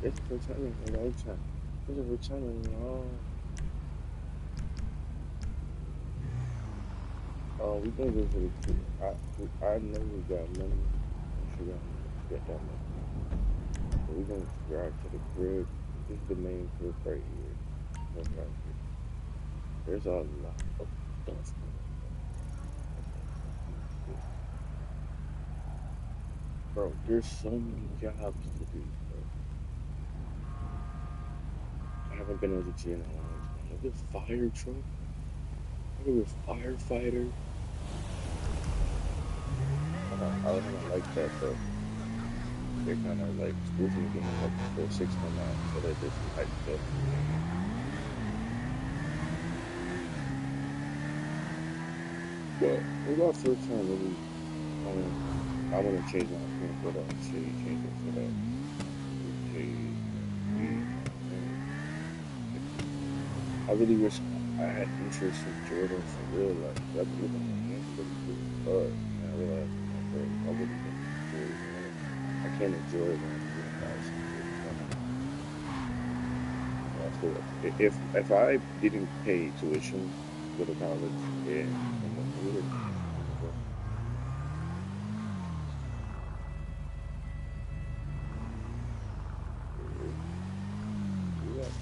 It's for telling a lifetime. It's for telling, we gonna go for the crib. I know we got money. We should got money to get that money. So we gonna drive to the crib. This is the main crib right here. We're gonna drive here. There's a lot of stuff going on. Okay, let's do this. Bro, there's so many jobs to do, bro. I haven't been as a G in a long time. Look at fire truck. Look at firefighter. I kind of like that though. They're kind of like spoofing games like before six come out, so that there's some hype stuff. But it was our first time really. Um, I want to change my opinion for that shit. Change it for that. Shade, you know what I'm saying? Like, I really wish I had interest in Jordan for real. Like, 'cause I've been looking at my hands really, really hard, and I realized, I'm like, bro, I really can't enjoy running. I can't enjoy running without some sort of money. So I feel like if I didn't pay tuition to go to college and then it would have been easy, bro. Yeah, do that.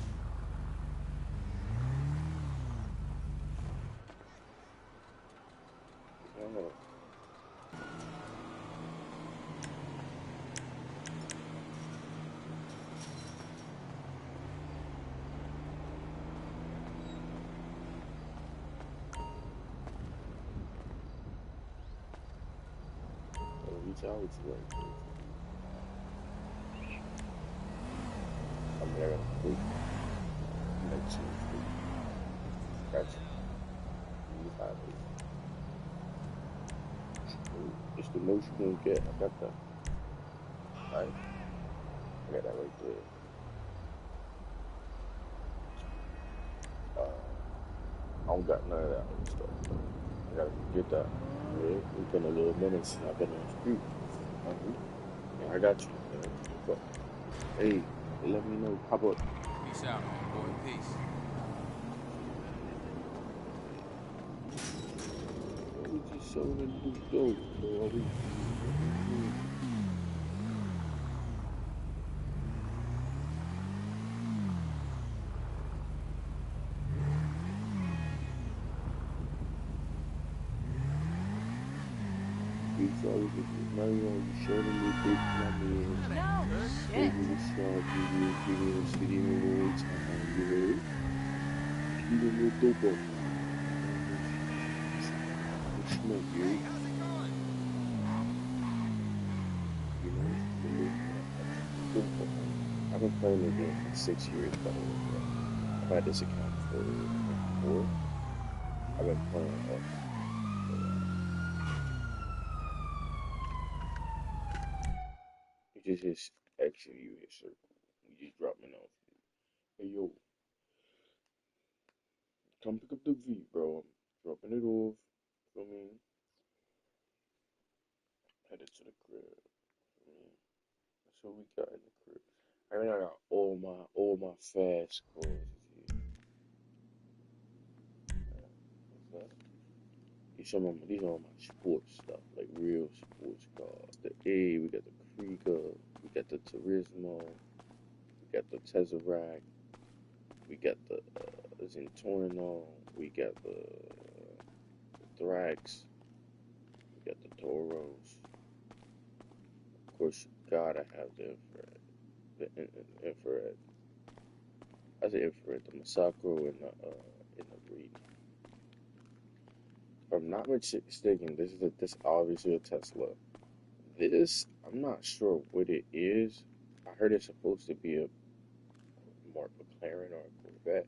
Yeah, reach out with you right there. I mean, I got a quick connection for you. Got you. You have it. It's the most you're gonna get. I got that. Right? I got that right there. I don't got none of that other stuff though. I gotta go get that. Yeah, it's been a little minute since I've been on the street. Uh-huh. Yeah, I got you. But hey, let me know. Pop up. Peace out, homeboy. Peace. We just sold a new dope, bro. We peace out. We just was married on. We shared a little bit. You know what I mean? No Baby shit. was sharp. We was big in the city in the one time. You heard? Keep a little dope up. Little smoke, you heard? You know, a little dope up. I've been playing the game for 6 years, by the way, bro. I've had this account for, I think, four. I've been playing off and on for a while. You just hit exit, you hit circle. You just drop me off. Hey, yo, come pick up the V, bro. I'm dropping it off. Feel me? Headed to the crib. Feel me? That's what we got in the crib. I mean, I got all my fast cars. What's that? These are all my sports stuff, like real sports cars. The A, we got the Krieger, we got the Turismo, we got the Tesseract, we got the Zentorno, we got the Thrax, we got the Toros. Of course, you gotta have the infrared. The infrared. I say infrared, the Masako and the Breed. If I'm not mistaken, this obviously a Tesla. This, I'm not sure what it is. I heard it's supposed to be a more McLaren or a Corvette.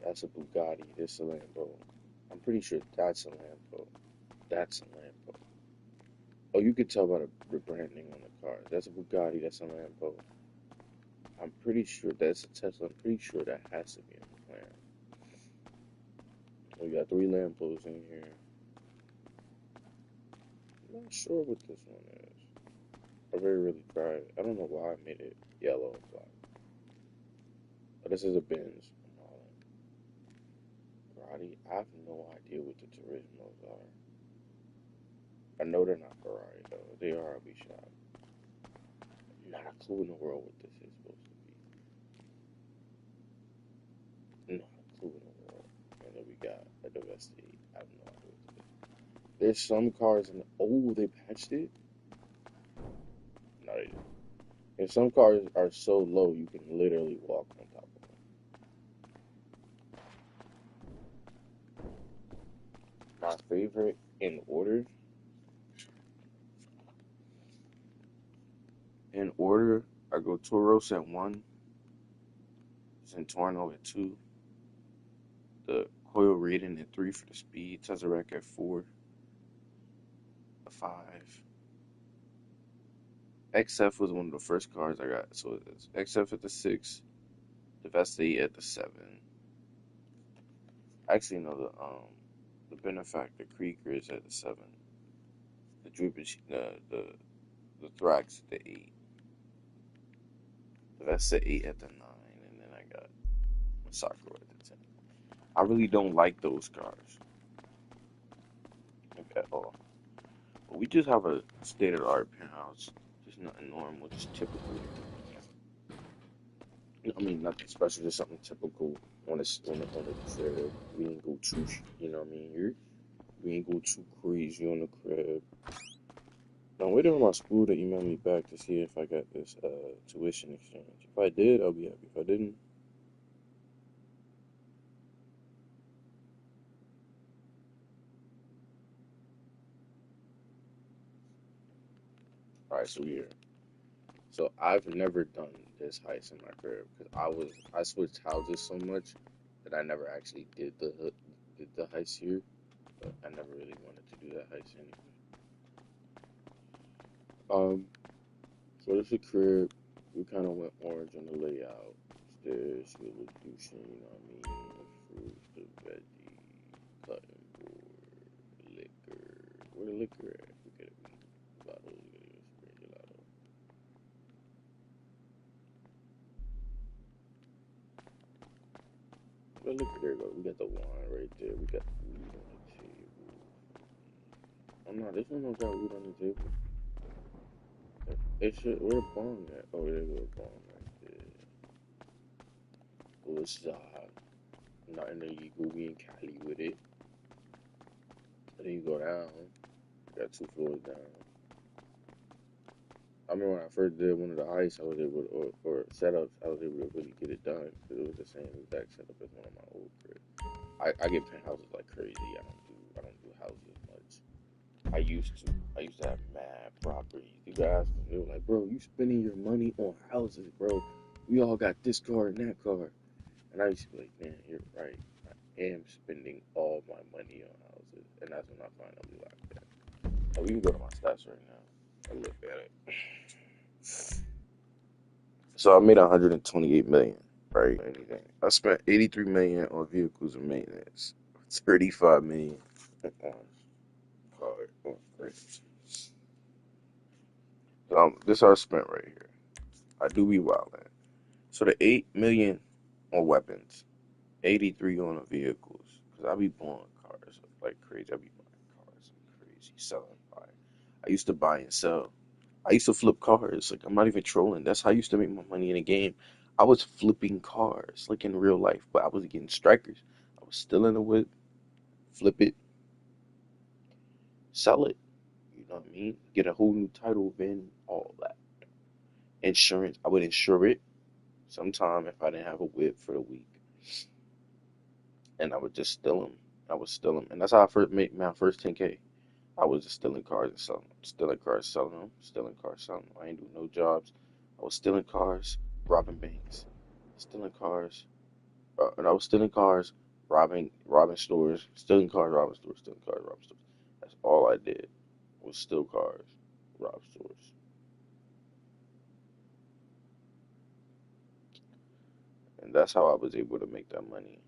That's a Bugatti. This a Lambo. I'm pretty sure that's a Lambo. That's a Lambo. Oh, you could tell by the rebranding on the cars. That's a Bugatti. That's a Lambo. I'm pretty sure that's a Tesla. I'm pretty sure that has to be a McLaren. We got three Lambos in here. I'm not sure what this one is. I very really tried it. I don't know why I made it yellow and black. This is a Benz. Ferrari. I have no idea what the Turismos are. I know they're not Ferrari though. They are a shop. Not a clue in the world what this is supposed to be. Not a clue in the world. And then we got a Diversity. I have no idea what this is. There's some cars in. Oh, they patched it. No, they didn't. And some cars are so low you can literally walk on top of them. My favorite in order. In order, I go Toros at 1, Centorno at 2, the Coil Raiden at 3 for the speed, Tesseract at 4, a 5. XF was one of the first cars I got, so it's XF at the 6, the Vesta at the 7. Actually, no, the Benefactor Krieger is at the 7. The Droopage, the Thrax at the 8. The Vesta 8 at the 9, and then I got Sakura at the 10. I really don't like those cars like, at all. But we just have a state of the art penthouse. Just nothing normal, just typical. I mean, nothing special, just something typical on the crib. We ain't go too, you know what I mean? We ain't go too crazy on the crib. Now, I'm waiting on my school to email me back to see if I got this tuition exchange. If I did, I'll be happy. If I didn't, alright, so we're here. So I've never done this heist in my crib because I switched houses so much that I never actually did the heist here. But I never really wanted to do that heist anyway. So this is a crib. We kind of went orange on the layout. Stairs, a little douching, you know what I mean? The fruits, the veggie, cutting board, liquor. Where the liquor at? We get it. Bottles, we get it. Spray gelato. Where the liquor there go? We got the wine right there. We got the weed on the table. Oh no, this one don't got weed on the table. It should. Where the bong at? Oh, there go a bong right there. What's that? Nothing that you go be in Cali with it. And then you go down. You got 2 floors down. I remember when I first did one of the heists, I was able to, or setups, I was able to really get it done because it was the same exact setup as one of my old cribs. I get penthouses like crazy. I don't do houses much. I used to have mad properties. People ask me, they were like, bro, you spending your money on houses, bro. We all got this car and that car. And I used to be like, man, you're right. I am spending all my money on houses. And that's when I finally locked that. Oh, we can go to my stats right now. I look at it. So I made 128 million, right? Anything. I spent 83 million on vehicles and maintenance. 35 million on card on credits. This is how I spent right here. I do be wildin'. So the 8 million on weapons, 83 on the vehicles. Cause I be buying cars like crazy. I be buying cars like crazy, selling, buying. I used to buy and sell. I used to flip cars. Like I'm not even trolling. That's how I used to make my money in the game. I was flipping cars, like in real life, but I was getting strikers. I was still in the whip, flip it, sell it. You know what I mean? Get a whole new title, VIN, all that. Insurance. I would insure it sometime if I didn't have a whip for the week, and I would just steal them. I would steal them, and that's how I first made my first 10K. I was just stealing cars and selling them, stealing cars, selling them, stealing cars, selling them. I ain't doing no jobs. I was stealing cars, robbing banks, stealing cars, and I was stealing cars, robbing stores, stealing cars, robbing stores, stealing cars, robbing stores. That's all I did was steal cars, rob stores, and that's how I was able to make that money.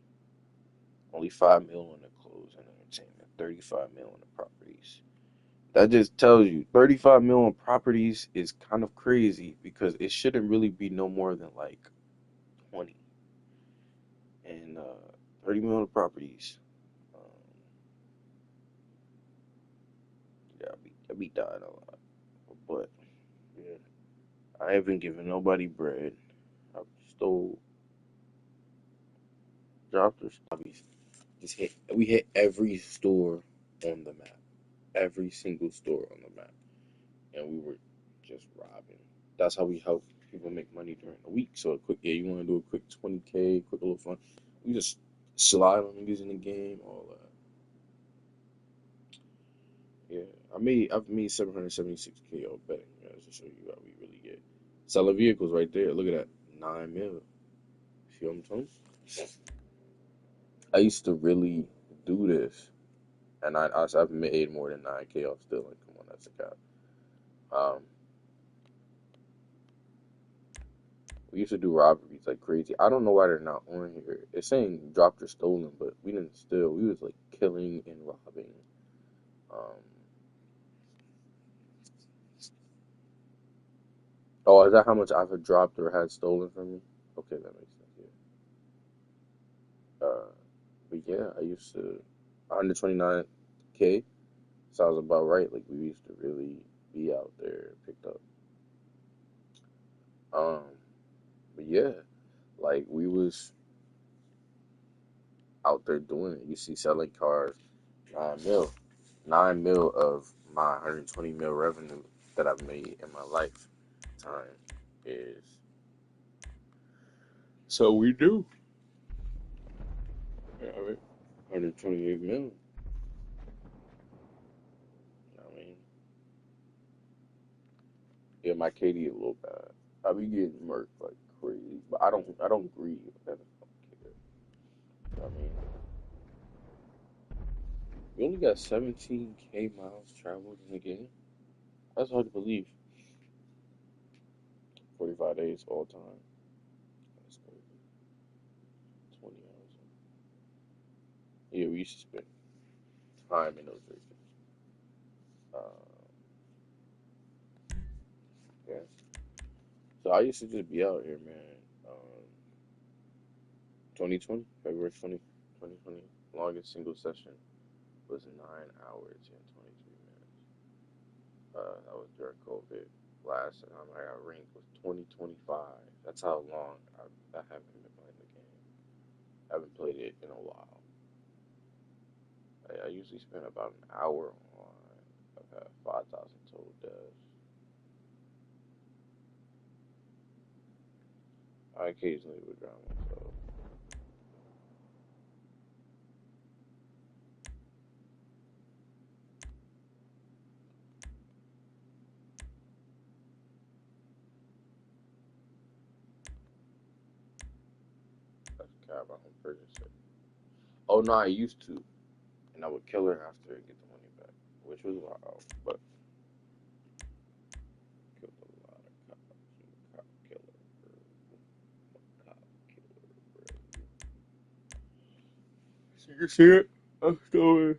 Only 5 mil on the clothes and entertainment, 35 mil on the properties. That just tells you 35 mil on properties is kind of crazy because it shouldn't really be no more than like 20. and 30 million properties. Um, yeah, I be dying a lot, but yeah, I haven't given nobody bread. I stole, dropped or stubbies. Just hit. We hit every store on the map, every single store on the map, and we were just robbing. That's how we help people make money during the week. So a quick, yeah, you want to do a quick 20K, quick little fun. We just slide on niggas in the game, all that. Yeah, I've made 776K on betting, guys, to show you how we really get. Selling vehicles right there. Look at that, 9 mil. See what I'm talking? I used to really do this, and I've made more than 9K off stealing. Come on, that's a cap. Um, we used to do robberies like crazy. I don't know why they're not on here. It's saying dropped or stolen, but we didn't steal. We was like killing and robbing. Um, oh, is that how much I've dropped or had stolen from me? Okay, that makes sense. Yeah. But yeah, I used to 129K sounds about right. Like we used to really be out there, picked up. Um, but yeah, like we was out there doing it. You see, selling cars, 9 mil, 9 mil of my 120 mil revenue that I've made in my lifetime is so we do. Yeah, I mean, 128 mil. I mean, yeah, my KD a little bad. I be getting murked like crazy, but I don't grieve. I just don't care. I mean, we only got 17K miles traveled in the game. That's hard to believe. 45 days all time. That's crazy. 20 hours. Yeah, we used to spend time in those races. Uh, yeah. So I used to just be out here, man. 2020, February 2020, longest single session was 9 hours and 23 minutes. That was during COVID. Last time I got ranked was 2025. That's how long I haven't been playing the game. I haven't played it in a while. I usually spend about an hour online. I've had 5,000 total deaths. I occasionally would drown myself. That's a cab on prison shit. Oh no, I used to, and I would kill her after and get the money back, which was wild, but killed a lot of cops. I'm a cop killer, bro. I'm a cop killer, bro. So you see it? I'm going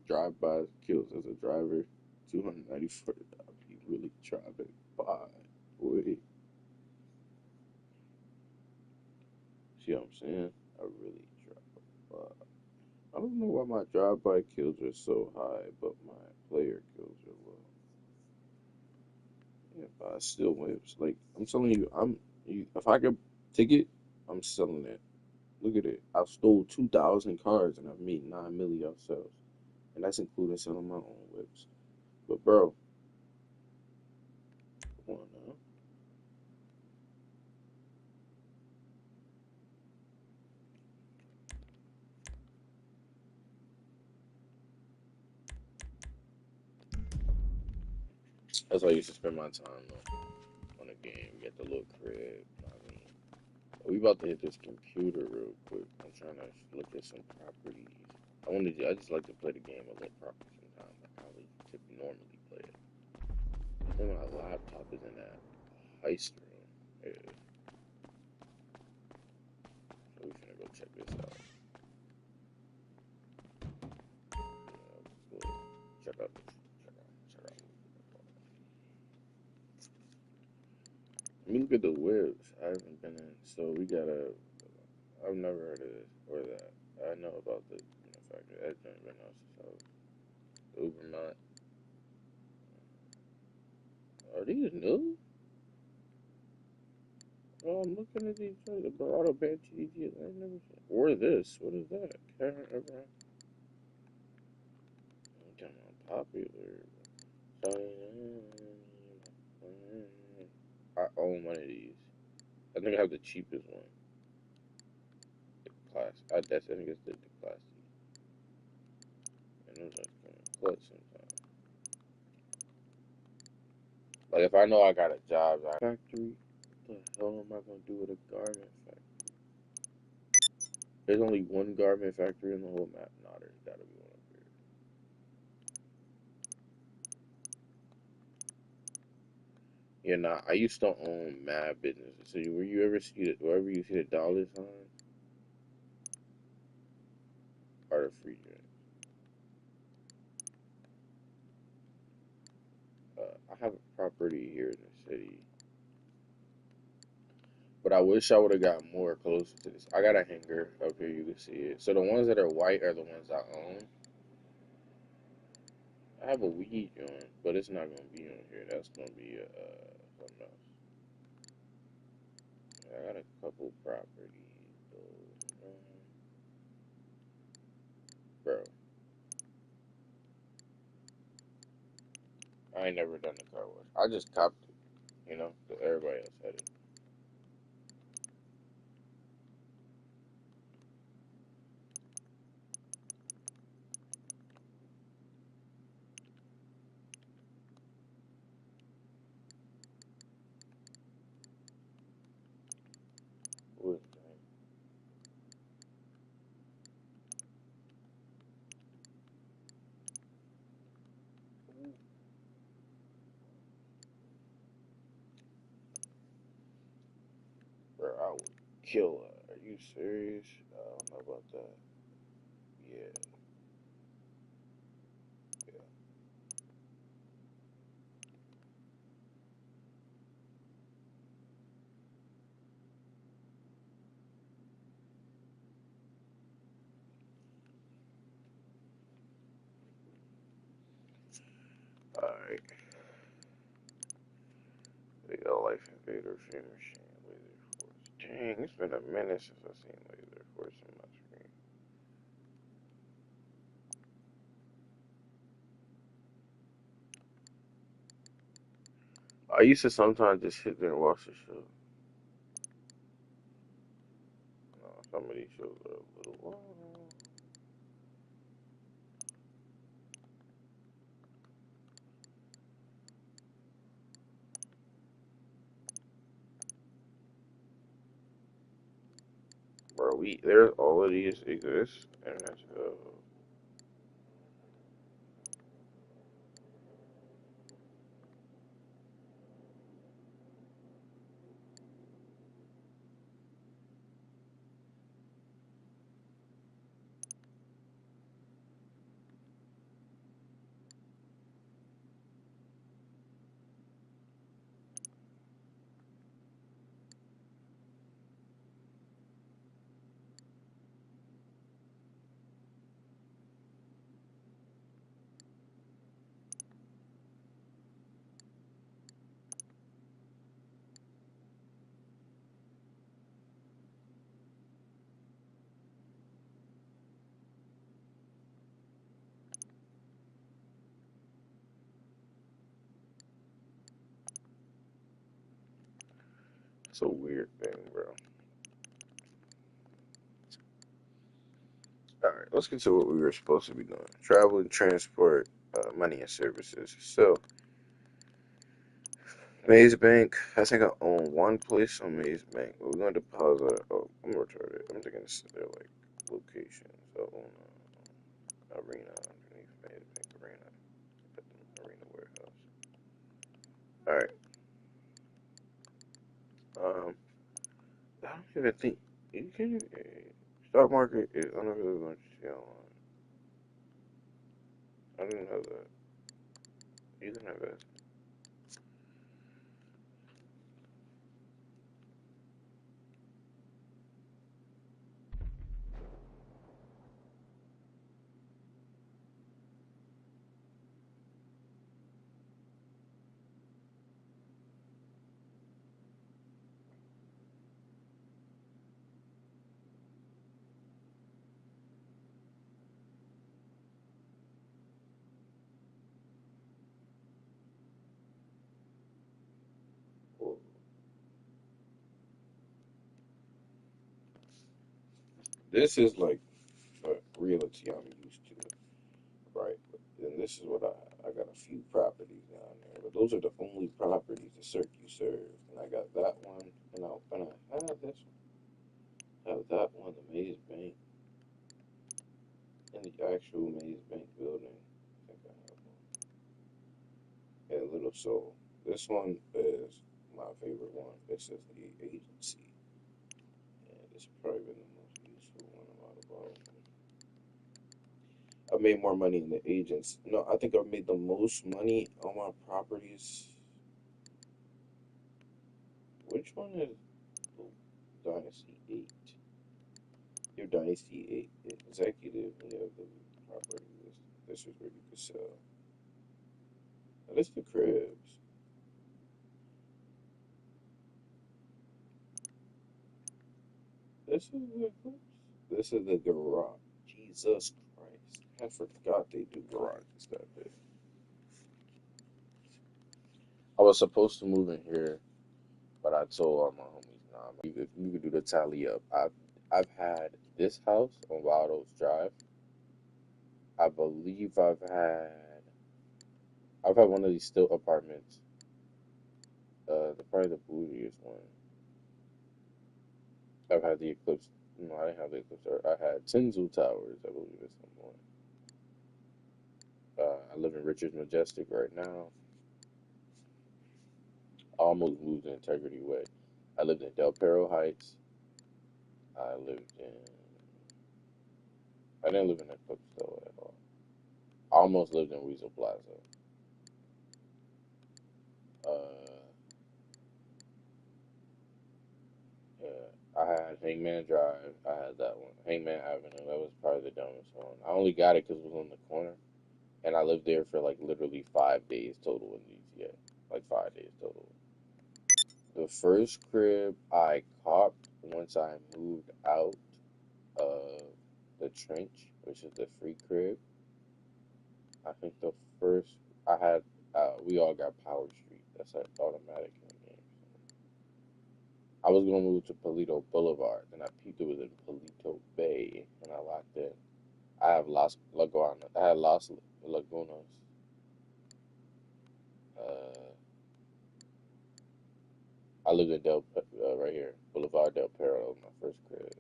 drive-by kills as a driver. 294. I'll be really driving by. Boy, see what I'm saying? I really drive by. I don't know why my drive-by kills are so high, but my player kills are low. If I still whips, like I'm telling you, if I could ticket, I'm selling it. Look at it. I've stole 2,000 cars and I've made 9 million off sales, and that's including selling my own whips. But bro, come on now, that's how I used to spend my time though. On the game, get the little crib. You know what I mean, we about to hit this computer real quick. I'm trying to look at some properties. I just like to play the game a little proper sometimes. Like how we normally play it. I think my laptop is in that heist room. Yeah, so we finna go check this out. We'll check out this. Check out. Let me look at the whips. I haven't been in, so we gotta. I've never heard of this or that. I know about the factory. That joint been out since I was Uber. Are these new? Oh, I'm looking at these joints. The Bravado Band TDG. I ain't never seen. Or this. What is that? Karen Everett. Damn, popular. I own one of these. I think I have the cheapest one. The class. I think it's the classy. And those are kind of clutch sometimes. Like if I know I got a job factory, what the hell am I gonna do with a garment factory? There's only one garment factory in the whole map. Nah, there's gotta be one up here. Yeah, nah. I used to own mad businesses. So where you ever see it, wherever you see the dollar sign, are the free joints. I have a property here in the city, but I wish I would have got more closer to this. I got a hanger up here. You can see it. So the ones that are white are the ones I own. I have a weed joint, but it's not gonna be on here. That's gonna be something else. I got a couple properties though. Bro, I ain't never done the car wash. I just copped it, 'cause everybody else had it. What is that? Bro, I would kill her. Are you serious? I don't know about that. Yeah, yeah. Alright. We got Life Invader, Free Machine, Laser Force. Dang, it's been a minute since I've seen Laser Force on my screen. I used to sometimes just sit there and watch the show. Some of these shows are a little long. Bro, there's all of these exist, and that's it's a weird thing, bro. All right, let's get to what we were supposed to be doing: travel and transport, money and services. So, Maze Bank. I think I own one place on Maze Bank, but we're going to deposit. Oh, I'm retarded. I'm thinking their like locations. I own Arena underneath Maze Bank Arena, Arena warehouse. All right. Um, I don't even think you can. Stock market is unavailable to sell on. I didn't know that. You can invest. This is like realty I'm used to, right? And this is what I got a few properties down there, but those are the only properties the circuit serves. And I got that one, and I have this one, have that one, the Maze Bank, and the actual Maze Bank building. I think I have one. And Little Soul. This one is my favorite one. This is the agency. And it's probably been the most useful one out of all of them. I made more money in the agents. No, I think I made the most money on my properties. Which one is oh, Dynasty 8? Your Dynasty 8 executive, and you have the property list. This is where you can sell. Now, this is the cribs. This is the cribs. This is the garage. Jesus Christ. I forgot they do garages that big. I was supposed to move in here, but I told all my homies, nah, man, you could do the tally up. I've had this house on Wild Oats Drive. I believe I've had one of these stilt apartments. Probably the bougiest one. I've had the Eclipse. No, I didn't have the Eclipse. I had Tinzel Towers, I believe at some point. I live in Richards Majestic right now. I almost moved to Integrity Way. I lived in Del Perro Heights. I lived in. I didn't live in Eclipse though at all. I almost lived in Weasel Plaza. Uh, yeah, I had Hangman Drive. I had that one. Hangman Avenue. That was probably the dumbest one. I only got it because it was on the corner, and I lived there for like literally 5 days total in GTA. Like 5 days total. The first crib I copped once I moved out of the trench, which is the free crib. I think the first I had, we all got Power Street. That's like automatic in the game. I was gonna move to Palito Boulevard, and I peeped it was in Palito Bay, and I locked in. I have Las Lagunas. I had Las Lagunas. Uh, I lived in right here, Boulevard Del Perro, my first crib,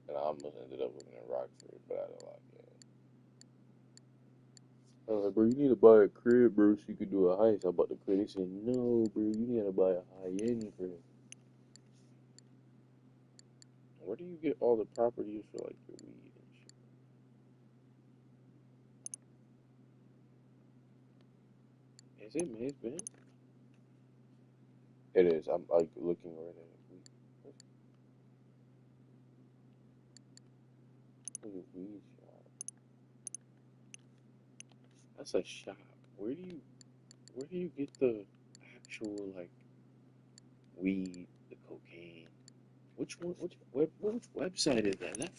and I almost ended up living in Rockford, but I didn't lock in. I was like, bro, you need to buy a crib, bro, so you can do a heist. I bought the crib. They said, no, bro, you need to buy a high-end crib. Where do you get all the properties for like your weed and shit? Is it Maze Bank? It is. I'm like looking right at it. What's a weed shop? That's a shop. Where do you get the actual like weed, the cocaine? Which one? Which website is that? That